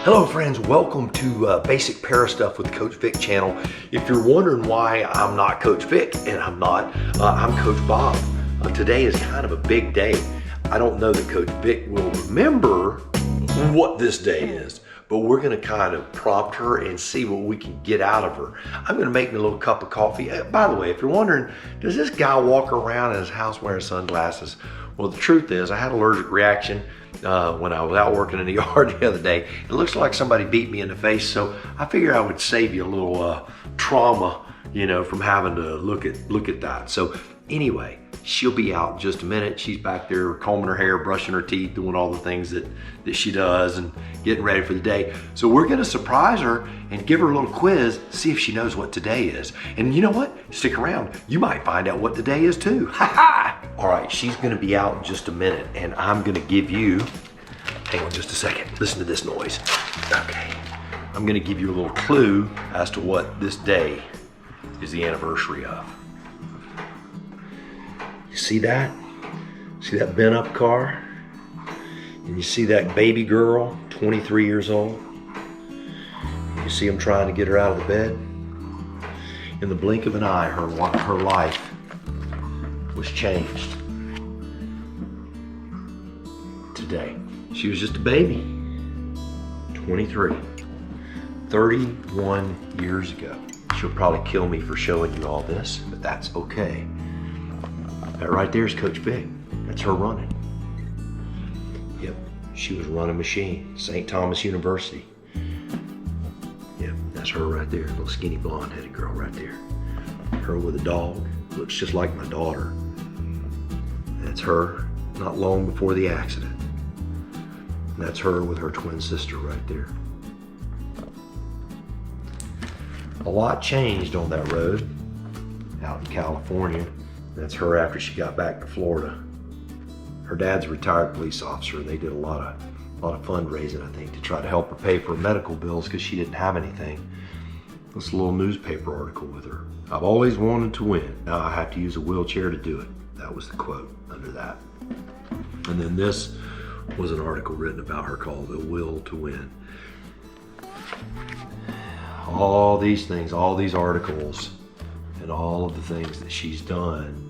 Hello friends, welcome to Basic Para Stuff with Coach Vic channel. If you're wondering why I'm not Coach Vic, and I'm not, I'm Coach Bob. Today is kind of a big day. I don't know that Coach Vic will remember what this day is, but we're gonna kind of prompt her and see what we can get out of her. I'm gonna make me a little cup of coffee. By the way, if you're wondering, does this guy walk around in his house wearing sunglasses? Well, the truth is I had an allergic reaction when I was out working in the yard the other day. It looks like somebody beat me in the face, so I figured I would save you a little trauma, you know, from having to look at that. So anyway, she'll be out in just a minute. She's back there combing her hair, brushing her teeth, doing all the things that she does and getting ready for the day. So we're gonna surprise her and give her a little quiz, see if she knows what today is. And you know what? Stick around. You might find out what today is too. Ha ha! All right, she's gonna be out in just a minute and I'm gonna give you, hang on just a second, listen to this noise. Okay, I'm gonna give you a little clue as to what this day is the anniversary of. You see that? See that bent up car? And you see that baby girl, 23 years old? You see him trying to get her out of the bed? In the blink of an eye, her life was changed. Today. She was just a baby. 23. 31 years ago. She'll probably kill me for showing you all this, but that's okay. That right there is Coach Vic. That's her running. Yep, she was running machine. St. Thomas University. Yep, that's her right there. Little skinny blonde-headed girl right there. Her with a dog. Looks just like my daughter. That's her not long before the accident. And that's her with her twin sister right there. A lot changed on that road out in California. That's her after she got back to Florida. Her dad's a retired police officer. They did a lot of fundraising, I think, to try to help her pay for medical bills because she didn't have anything. This little newspaper article with her. I've always wanted to win. Now I have to use a wheelchair to do it. That was the quote under that. And then this was an article written about her called The Will to Win. All these things, all these articles, and all of the things that she's done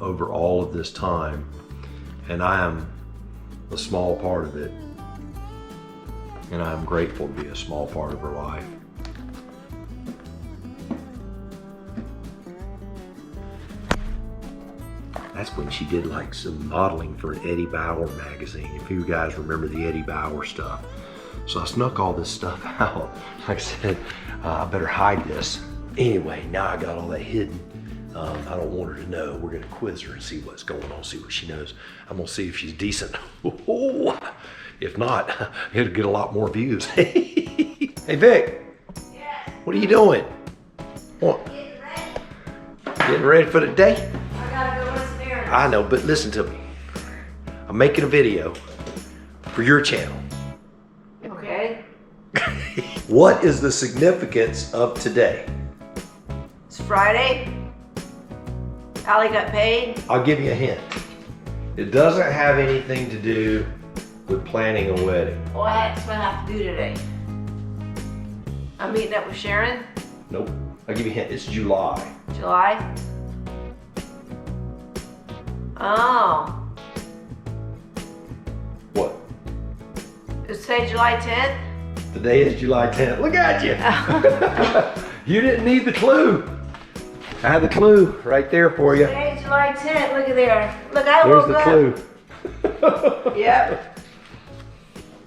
over all of this time, and I am a small part of it, and I'm grateful to be a small part of her life. That's when she did like some modeling for an Eddie Bauer magazine, if you guys remember the Eddie Bauer stuff. So I snuck all this stuff out. Like I said, I better hide this. Anyway, now I got all that hidden. I don't want her to know. We're gonna quiz her and see what's going on, see what she knows. I'm gonna see if she's decent. If not, it'll get a lot more views. Hey Vic. Yes. What are you doing? What? Getting ready. Getting ready for the day? I gotta go to some errands. I know, but listen to me. I'm making a video for your channel. Okay. What is the significance of today? It's Friday. Allie got paid. I'll give you a hint. It doesn't have anything to do with planning a wedding. That's what I have to do today. I'm meeting up with Sharon. Nope. I'll give you a hint. It's July. July. Oh. What? It say July 10th? Today is July 10th. Look at you. You didn't need the clue. I had the clue right there for you. Today is July 10th. Look at there. Look, I There's woke the up. clue. Yep.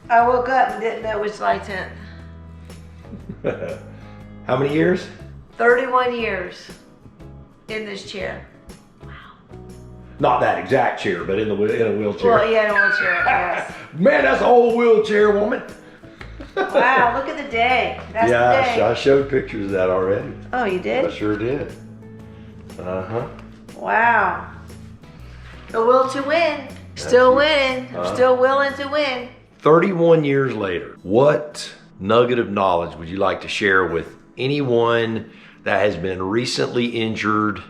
I woke up and didn't know it was July 10th. How many years? 31 years in this chair. Not that exact chair, but in a wheelchair. Well, yeah, in a wheelchair, yes. Man, that's a whole wheelchair woman. Wow, look at the day. That's Yeah, the day. I showed pictures of that already. Oh, you I did? sure did. Uh-huh. Wow. The will to win. Still winning. I'm still willing to win. 31 years later, what nugget of knowledge would you like to share with anyone that has been recently injured,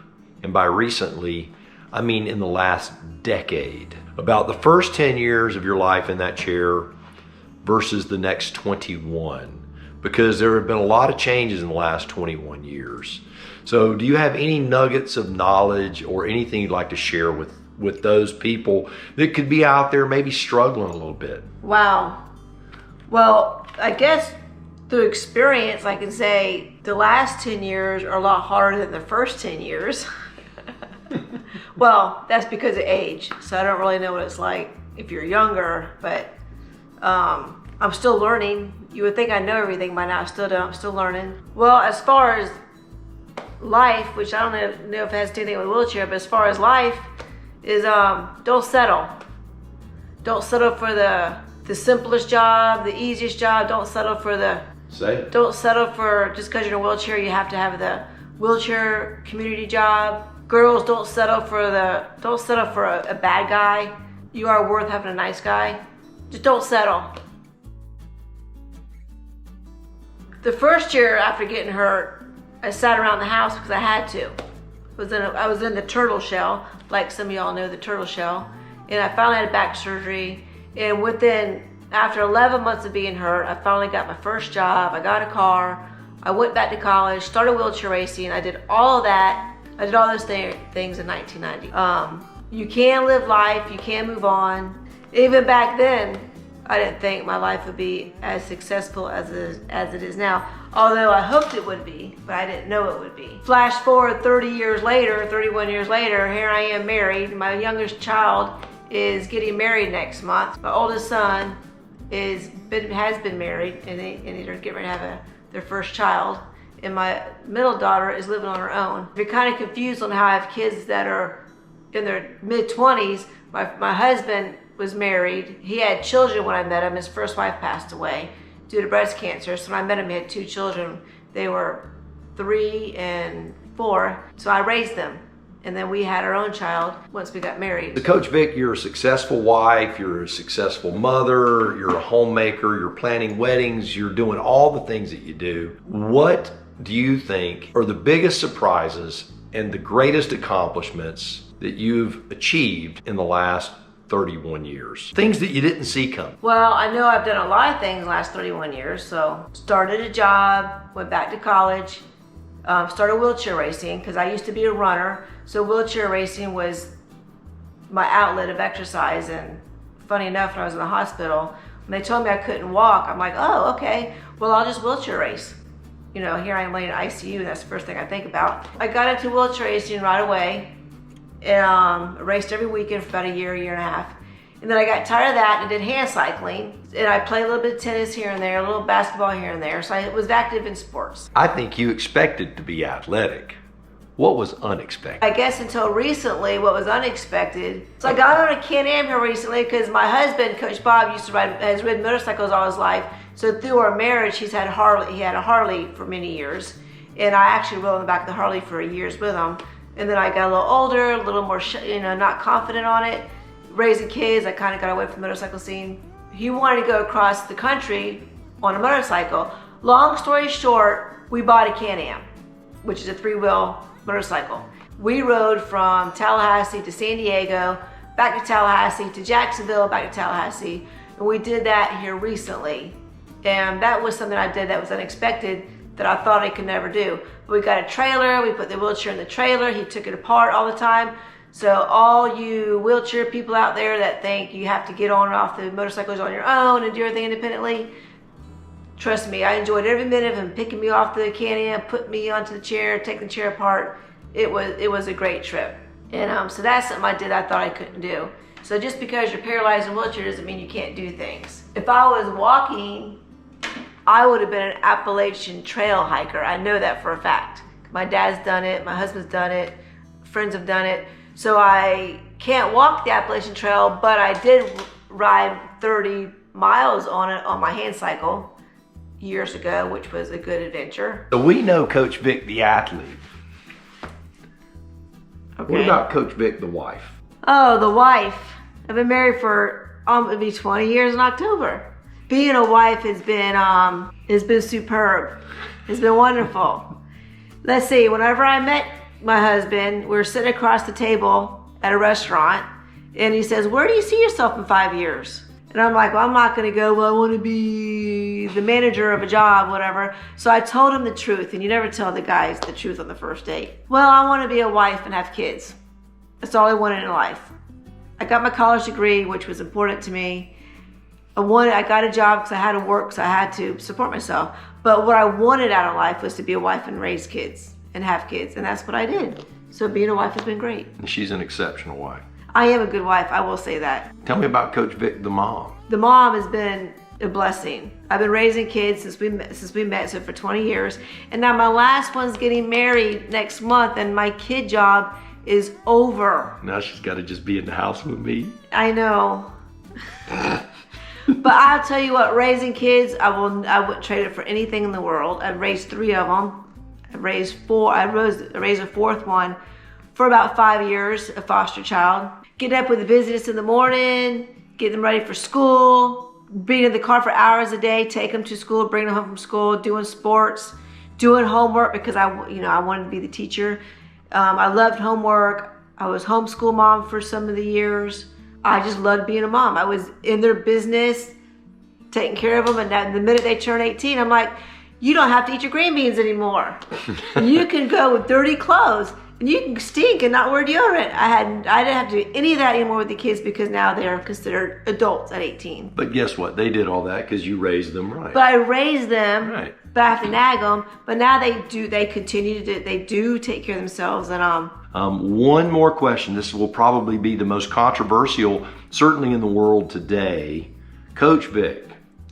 and by recently, I mean in the last decade, about the first 10 years of your life in that chair versus the next 21? Because there have been a lot of changes in the last 21 years. So do you have any nuggets of knowledge or anything you'd like to share with those people that could be out there maybe struggling a little bit? Wow. Well, I guess through experience, I can say the last 10 years are a lot harder than the first 10 years. Well, that's because of age. So I don't really know what it's like if you're younger, but I'm still learning. You would think I know everything by now. I still don't. I'm still learning. Well, as far as life, which I don't know if it has to do anything with a wheelchair, but as far as life is, don't settle. Don't settle for the simplest job, the easiest job. Don't settle for Don't settle for just because you're in a wheelchair, you have to have the wheelchair community job. Girls, don't settle for a bad guy. You are worth having a nice guy. Just don't settle. The first year after getting hurt, I sat around the house because I had to. I was in the turtle shell, like some of y'all know the turtle shell, and I finally had a back surgery. And after 11 months of being hurt, I finally got my first job. I got a car. I went back to college, started wheelchair racing. I did all of that. I did all those things in 1990. You can live life. You can move on. Even back then, I didn't think my life would be as successful as it is now. Although I hoped it would be, but I didn't know it would be. Flash forward 31 years later, here I am married. My youngest child is getting married next month. My oldest son has been married, and they're getting ready to have their first child. And my middle daughter is living on her own. If you're kind of confused on how I have kids that are in their mid-20s, my husband was married. He had children when I met him. His first wife passed away due to breast cancer. So when I met him, he had 2 children. They were 3 and 4. So I raised them. And then we had our own child once we got married. So Coach Vic, you're a successful wife, you're a successful mother, you're a homemaker, you're planning weddings, you're doing all the things that you do. What do you think are the biggest surprises and the greatest accomplishments that you've achieved in the last 31 years? Things that you didn't see coming. Well, I know I've done a lot of things in the last 31 years. So started a job, went back to college, started wheelchair racing because I used to be a runner. So wheelchair racing was my outlet of exercise. And funny enough, when I was in the hospital, when they told me I couldn't walk, I'm like, oh, okay, well, I'll just wheelchair race. You know, here I am laying in ICU, and that's the first thing I think about. I got into wheelchair racing right away. Raced every weekend for about a year and a half. And then I got tired of that and did hand cycling. And I played a little bit of tennis here and there, a little basketball here and there. So I was active in sports. I think you expected to be athletic. What was unexpected? I guess until recently, what was unexpected. So I got on a Can-Am here recently because my husband, Coach Bob, has ridden motorcycles all his life. So through our marriage, he had a Harley for many years. And I actually rode on the back of the Harley for years with him. And then I got a little older, a little more, not confident on it. Raising kids, I kind of got away from the motorcycle scene. He wanted to go across the country on a motorcycle. Long story short, we bought a Can-Am, which is a 3-wheel motorcycle. We rode from Tallahassee to San Diego, back to Tallahassee to Jacksonville, back to Tallahassee. And we did that here recently. And that was something I did that was unexpected that I thought I could never do. We got a trailer, we put the wheelchair in the trailer, he took it apart all the time. So all you wheelchair people out there that think you have to get on and off the motorcycles on your own and do everything independently, trust me, I enjoyed every minute of him picking me off the Can-Am, putting me onto the chair, taking the chair apart. It was a great trip. And so that's something I did I thought I couldn't do. So just because you're paralyzed in a wheelchair doesn't mean you can't do things. If I was walking, I would have been an Appalachian trail hiker. I know that for a fact. My dad's done it, my husband's done it, friends have done it. So I can't walk the Appalachian Trail, but I did ride 30 miles on it on my hand cycle years ago, which was a good adventure. So we know Coach Vic, the athlete. Okay. What about Coach Vic, the wife? Oh, the wife. I've been married for it'll be 20 years in October. Being a wife has been superb. It's been wonderful. Let's see, whenever I met my husband, we were sitting across the table at a restaurant, and he says, where do you see yourself in 5 years? And I'm like, well, I'm not going to go, well, I want to be the manager of a job, whatever. So I told him the truth, and you never tell the guys the truth on the first date. Well, I want to be a wife and have kids. That's all I wanted in life. I got my college degree, which was important to me. I got a job because I had to work, so I had to support myself. But what I wanted out of life was to be a wife and raise kids and have kids, and that's what I did. So being a wife has been great. And she's an exceptional wife. I am a good wife, I will say that. Tell me about Coach Vic, the mom. The mom has been a blessing. I've been raising kids since we met, so for 20 years. And now my last one's getting married next month, and my kid job is over. Now she's got to just be in the house with me. I know. But I'll tell you what, raising kids, I wouldn't trade it for anything in the world. I've raised 3 of them. I've raised 4. I raised a 4th one for about 5 years, a foster child. Getting up with the busyness in the morning, getting them ready for school, being in the car for hours a day, take them to school, bring them home from school, doing sports, doing homework because I wanted to be the teacher. I loved homework. I was homeschool mom for some of the years. I just loved being a mom. I was in their business, taking care of them, and the minute they turn 18, I'm like, you don't have to eat your green beans anymore. You can go with dirty clothes, and you can stink and not wear deodorant. I didn't have to do any of that anymore with the kids because now they're considered adults at 18. But guess what? They did all that because you raised them right. But I raised them, right. But I have to nag them. But now they continue to do, they do take care of themselves. And one more question. This will probably be the most controversial, certainly in the world today. Coach Vic,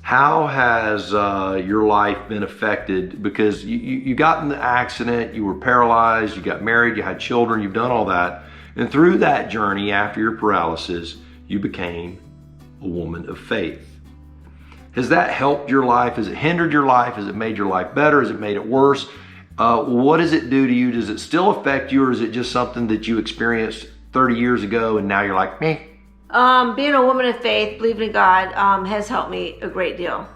how has your life been affected? Because you got in the accident, you were paralyzed, you got married, you had children, you've done all that. And through that journey, after your paralysis, you became a woman of faith. Has that helped your life? Has it hindered your life? Has it made your life better? Has it made it worse? What does it do to you? Does it still affect you, or is it just something that you experienced 30 years ago and now you're like, meh? Being a woman of faith, believing in God, has helped me a great deal.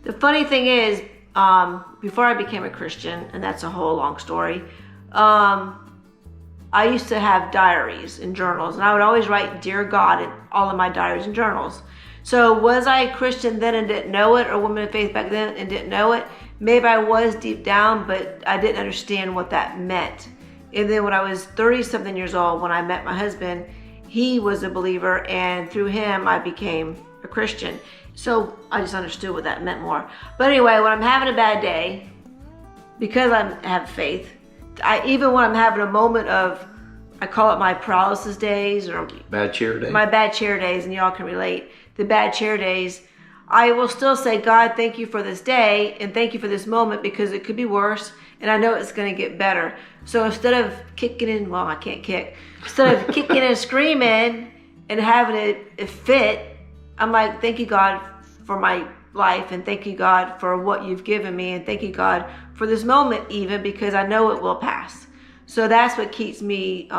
The funny thing is, before I became a Christian, and that's a whole long story, I used to have diaries and journals, and I would always write Dear God in all of my diaries and journals. So was I a Christian then and didn't know it, or a woman of faith back then and didn't know it? Maybe I was deep down, but I didn't understand what that meant. And then when I was 30-something years old, when I met my husband, he was a believer, and through him, I became a Christian. So I just understood what that meant more. But anyway, when I'm having a bad day, because I have faith, even when I'm having a moment of, I call it my paralysis days, or Bad chair day? my bad chair days, and y'all can relate, the bad chair days, I will still say, God, thank you for this day, and thank you for this moment, because it could be worse, and I know it's going to get better. So instead of kicking in, well, I can't kick. Instead of kicking and screaming and having a fit, I'm like, thank you, God, for my life, and thank you, God, for what you've given me, and thank you, God, for this moment even, because I know it will pass. So that's what keeps me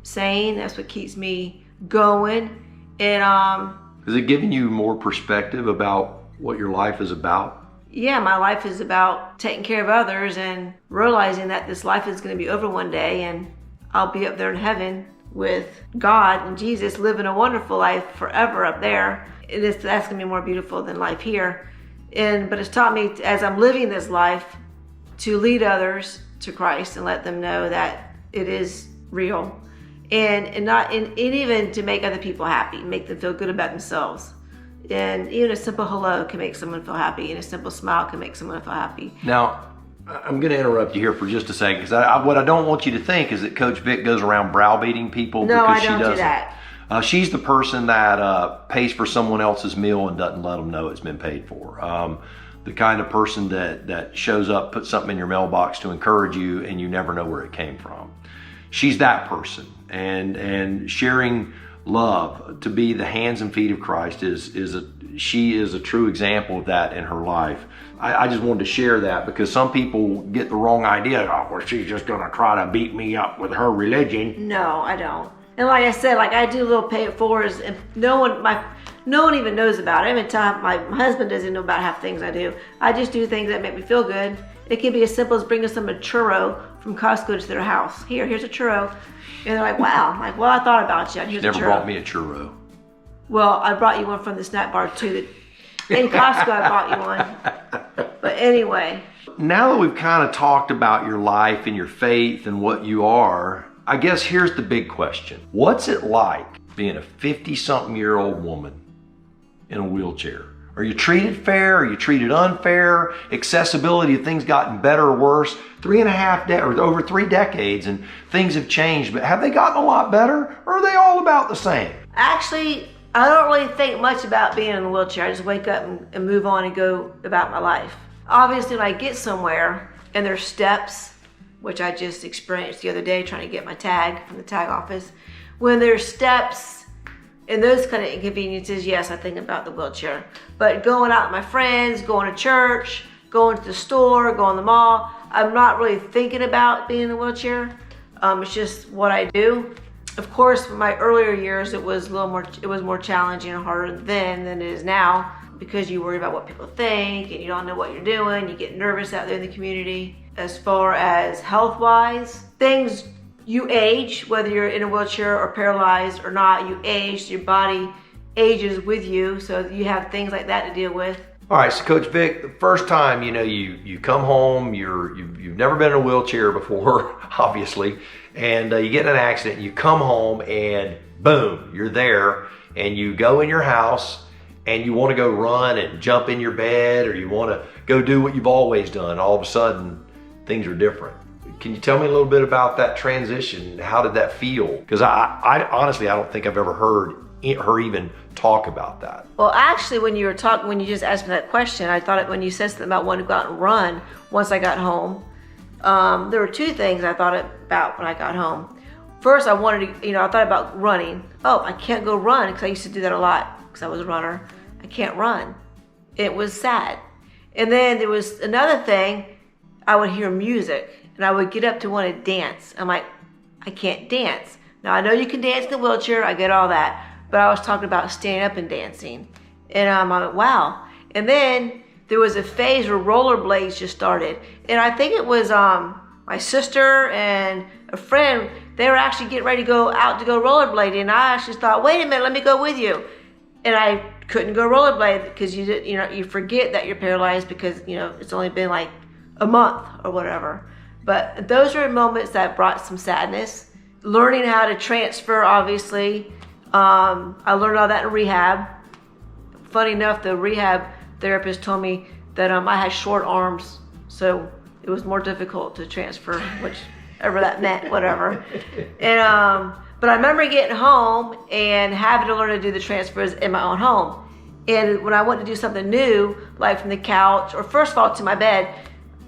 sane. That's what keeps me going. And has it given you more perspective about what your life is about? Yeah, my life is about taking care of others and realizing that this life is going to be over one day, and I'll be up there in heaven with God and Jesus, living a wonderful life forever up there. That's going to be more beautiful than life here. But it's taught me, as I'm living this life, to lead others to Christ and let them know that it is real. And even to make other people happy, make them feel good about themselves. And even a simple hello can make someone feel happy, and a simple smile can make someone feel happy. Now, I'm going to interrupt you here for just a second, because what I don't want you to think is that Coach Vic goes around browbeating people. No, because I don't she doesn't. do that. She's the person that pays for someone else's meal and doesn't let them know it's been paid for. The kind of person that shows up, puts something in your mailbox to encourage you, and you never know where it came from. She's that person. And sharing love, to be the hands and feet of Christ, she is a true example of that in her life. I just wanted to share that, because some people get the wrong idea. Oh, well, she's just going to try to beat me up with her religion. No, I don't. And like I said, like I do little pay it forwards, and no one even knows about it. My husband doesn't know about half things I do. I just do things that make me feel good. It can be as simple as bringing someone a churro from Costco to their house. Here's a churro. And they're like, wow. I'm like, well, I thought about you. Here's Never a churro. brought me a churro. Well, I brought you one from the snack bar too. In Costco, I brought you one. But anyway. Now that we've kind of talked about your life and your faith and what you are, I guess here's the big question. What's it like being a 50-something-year-old woman in a wheelchair? Are you treated fair? Are you treated unfair? Accessibility, have things gotten better or worse? Over 3 decades, and things have changed, but have they gotten a lot better, or are they all about the same? Actually, I don't really think much about being in a wheelchair. I just wake up and move on and go about my life. Obviously, when I get somewhere and there's steps, which I just experienced the other day trying to get my tag from the tag office, when there's steps and those kind of inconveniences, yes, I think about the wheelchair. But going out with my friends, going to church, going to the store, going to the mall, I'm not really thinking about being in a wheelchair. It's just what I do. Of course, in my earlier years, it was more challenging and harder then than it is now, because you worry about what people think and you don't know what you're doing. You get nervous out there in the community. As far as health-wise, things, you age, whether you're in a wheelchair or paralyzed or not, you age, your body ages with you, so you have things like that to deal with. All right, so Coach Vic, the first time, you come home, you've never been in a wheelchair before, obviously, and you get in an accident, you come home and boom, you're there, and you go in your house and you want to go run and jump in your bed, or you want to go do what you've always done. All of a sudden, things are different. Can you tell me a little bit about that transition? How did that feel? Because I honestly, I don't think I've ever heard her even talk about that. Well, actually, when you just asked me that question, I thought when you said something about wanting to go out and run once I got home, there were 2 things I thought about when I got home. First, I wanted to, I thought about running. Oh, I can't go run, because I used to do that a lot because I was a runner. I can't run. It was sad. And then there was another thing, I would hear music and I would get up to want to dance. I'm like, I can't dance. Now, I know you can dance in the wheelchair, I get all that, but I was talking about standing up and dancing. And I'm like, wow. And then there was a phase where rollerblades just started. And I think it was my sister and a friend, they were actually getting ready to go out to go rollerblading. And I actually thought, wait a minute, let me go with you. And I couldn't go rollerblade because you forget that you're paralyzed because, it's only been like a month or whatever. But those were moments that brought some sadness. Learning how to transfer, obviously. I learned all that in rehab. Funny enough, the rehab therapist told me that I had short arms, so it was more difficult to transfer, whichever that meant, whatever. And but I remember getting home and having to learn to do the transfers in my own home. And when I wanted to do something new, like from the couch, or first of all to my bed,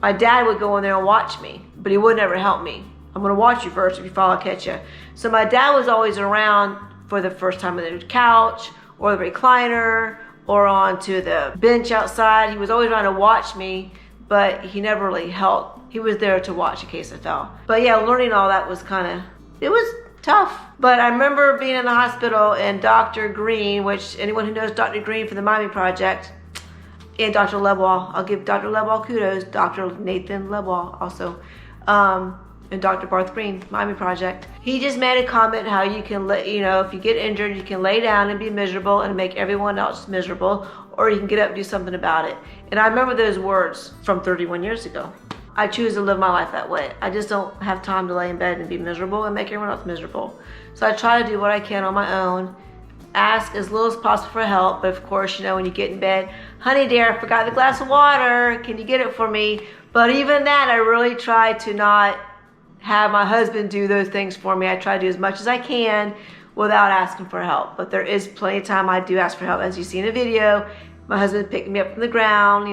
my dad would go in there and watch me, but he would never help me. I'm gonna watch you first, if you fall, I'll catch you. So my dad was always around for the first time on the couch, or the recliner, or onto the bench outside. He was always around to watch me, but he never really helped. He was there to watch in case I fell. But yeah, learning all that was it was tough. But I remember being in the hospital and Dr. Green, which anyone who knows Dr. Green from the Miami Project, and Dr. Lebwall, I'll give Dr. Lebwall kudos, Dr. Nathan Lebwall also, and Dr. Barth Green, Miami Project. He just made a comment how you can, if you get injured, you can lay down and be miserable and make everyone else miserable, or you can get up and do something about it. And I remember those words from 31 years ago. I choose to live my life that way. I just don't have time to lay in bed and be miserable and make everyone else miserable. So I try to do what I can on my own, ask as little as possible for help, but of course, when you get in bed, honey dear, I forgot the glass of water, can you get it for me? But even that, I really try to not have my husband do those things for me. I try to do as much as I can without asking for help. But there is plenty of time I do ask for help. As you see in the video, my husband picked me up from the ground,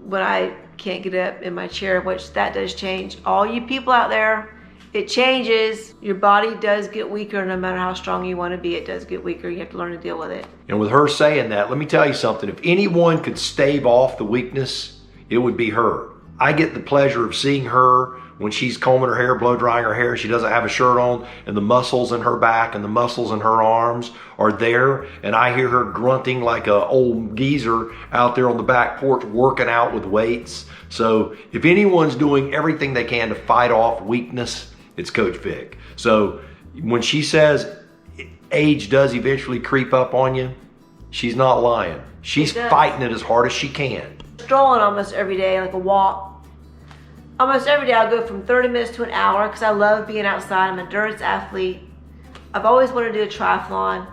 when I can't get up in my chair, which that does change. All you people out there, it changes. Your body does get weaker no matter how strong you want to be. It does get weaker. You have to learn to deal with it. And with her saying that, let me tell you something. If anyone could stave off the weakness, it would be her. I get the pleasure of seeing her when she's combing her hair, blow drying her hair, she doesn't have a shirt on, and the muscles in her back and the muscles in her arms are there, and I hear her grunting like a old geezer out there on the back porch working out with weights. So if anyone's doing everything they can to fight off weakness, it's Coach Vic. So when she says, age does eventually creep up on you, she's not lying. She's It does. fighting it as hard as she can. Strolling almost every day, like a walk. Almost every day I'll go from 30 minutes to an hour because I love being outside. I'm an endurance athlete. I've always wanted to do a triathlon,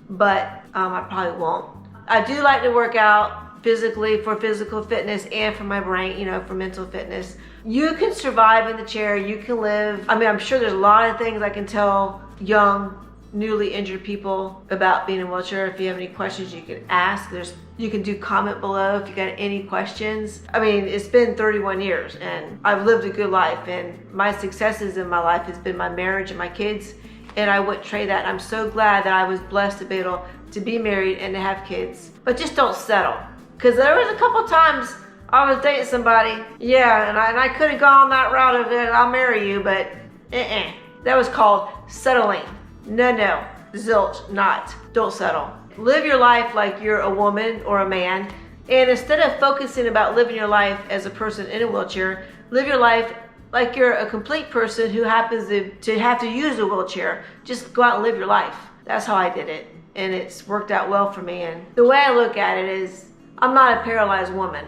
but I probably won't. I do like to work out physically for physical fitness and for my brain, for mental fitness. You can survive in the chair, you can live. I mean, I'm sure there's a lot of things I can tell young, newly injured people about being in a wheelchair. If you have any questions, you can ask. You can do comment below if you got any questions. I mean, it's been 31 years and I've lived a good life, and my successes in my life has been my marriage and my kids, and I wouldn't trade that. I'm so glad that I was blessed to be able to be married and to have kids. But just don't settle. Because there was a couple times I was dating somebody, and I could have gone that route of it, I'll marry you, but that was called settling. No, zilch, not. Don't settle. Live your life like you're a woman or a man, and instead of focusing about living your life as a person in a wheelchair, live your life like you're a complete person who happens to have to use a wheelchair. Just go out and live your life. That's how I did it, and it's worked out well for me. And the way I look at it is, I'm not a paralyzed woman.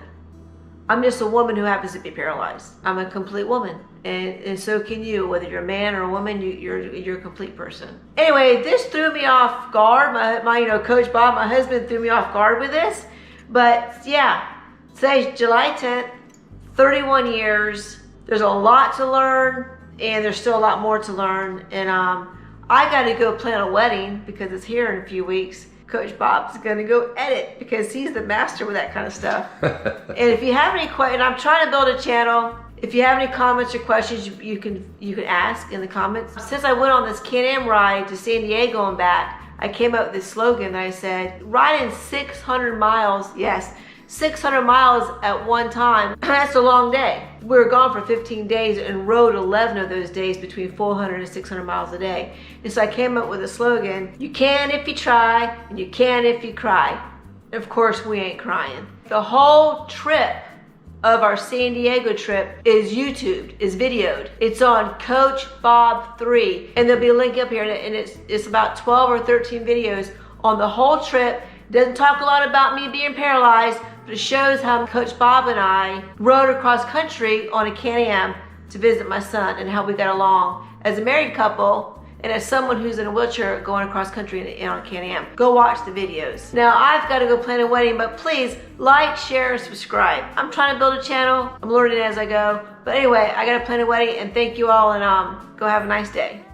I'm just a woman who happens to be paralyzed. I'm a complete woman, and so can you. Whether you're a man or a woman, you're a complete person. Anyway, this threw me off guard. My Coach Bob, my husband, threw me off guard with this. But yeah, today's July 10th, 31 years. There's a lot to learn, and there's still a lot more to learn. And I got to go plan a wedding because it's here in a few weeks. Coach Bob's gonna go edit because he's the master with that kind of stuff. And if you have any questions, I'm trying to build a channel. If you have any comments or questions, you can ask in the comments. Since I went on this Can-Am ride to San Diego and back, I came up with this slogan that I said, riding 600 miles, yes, 600 miles at one time, that's a long day. We were gone for 15 days and rode 11 of those days between 400 and 600 miles a day. And so I came up with a slogan, you can if you try, and you can if you cry. And of course, we ain't crying. The whole trip of our San Diego trip is YouTubed, is videoed. It's on Coach Bob 3, and there'll be a link up here, and it's about 12 or 13 videos on the whole trip. Doesn't talk a lot about me being paralyzed, but it shows how Coach Bob and I rode across country on a Can-Am to visit my son and how we got along as a married couple and as someone who's in a wheelchair going across country on a Can-Am. Go watch the videos. Now I've got to go plan a wedding, but please like, share, and subscribe. I'm trying to build a channel. I'm learning as I go. But anyway, I got to plan a wedding, and thank you all, and go have a nice day.